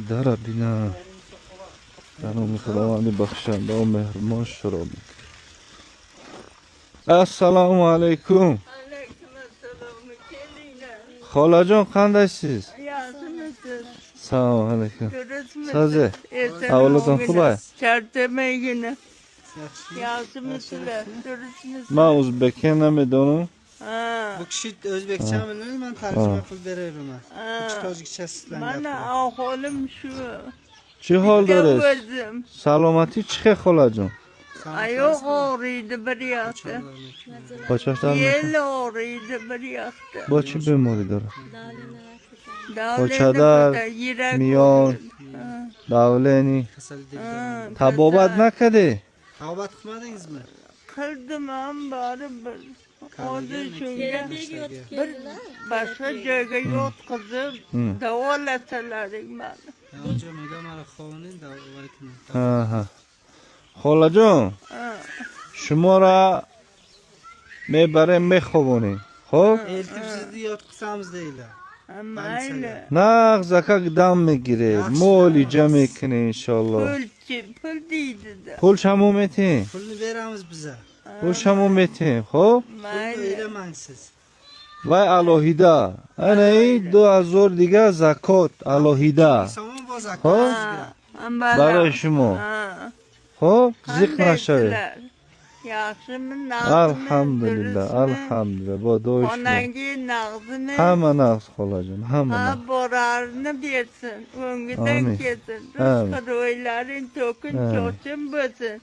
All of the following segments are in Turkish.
در ربنا برام خداوندی بخشنده و مهربان شراب. السلام علیکم. خاله جان قندaysiz? Selamun aleyküm. Sazı. Avladan kubay. Çertemeyine. Yazımızlar. Görüşünüz. Ben Uzbek'e nemiyorum. Bu kişi Özbekçe bilmiyor, ben tercüme yapıp veririm. Bu kişi Özbekçe sizden Bana yapıyor. ahvalım şu. Çi haldariz? Gözüm. Salomati chiqe xola jon? Ayoq ağrıydı bir yaktı. Qochoqlarmi? Yel ağrıydı bir yaktı. Bochi bemori dora. Davleni Koçadar, burada, yürek miyon. ağrıdı. Davleni. Kasal değil. Tabobat nakadi? Tavbat kılmadınız mı? Kıldım am bari bir. Oldu çünkü Bir başka joyga yotqizib davolatalaring mani. önce megam araxonin da vakitini. Ha ha. Xola jon, shumora mebarem mexoboni. Xo'p? Eltip sizni yotqizamiz deylar. Mayli. Naq zakak dam megire. Moli jam ekine inshaalloh. Pul deydi de. Pul shamom eting. Pulni beramiz bize. Pul shamom eting, xo'p? Pulni Mayli. öğremen siz. Vay alohida. Ana in 2000 diga zakot alohida. Samon bozak. Xo'p? Barای شما. خب زیق نشوه. Yaxshimi, Alhamdulillah, alhamdulillah. Bo do'shlar. Onangi nağzını Hamma naqs xolajon, hamma ha naqs. borarını bersin, öngüden Amin. kesin, Amin. rızkı royların tokun Amin. çoğun bötsün,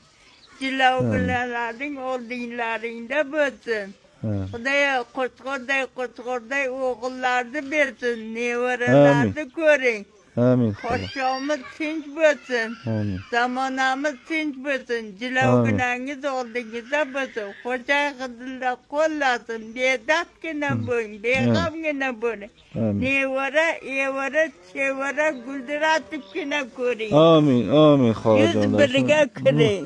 cilavgıların oldinlarında bötsün. Ha. Xudaya qo'chqorday o'g'illarni bersin, nevaralarni ko'ring. Amin. Podshomiz tinch bo'lsin, Amin. zamonamiz tinch bo'lsin, jilovginangiz oldingizda bo'lsin, xo'jay qizlar qo'llasin, bedardgina bo'ling, beg'amgina bo'ling. Amin. Nevara, evara, chevara guldiratibgina ko'ring. Amin, amin Yuz xolajon. biriga kiring.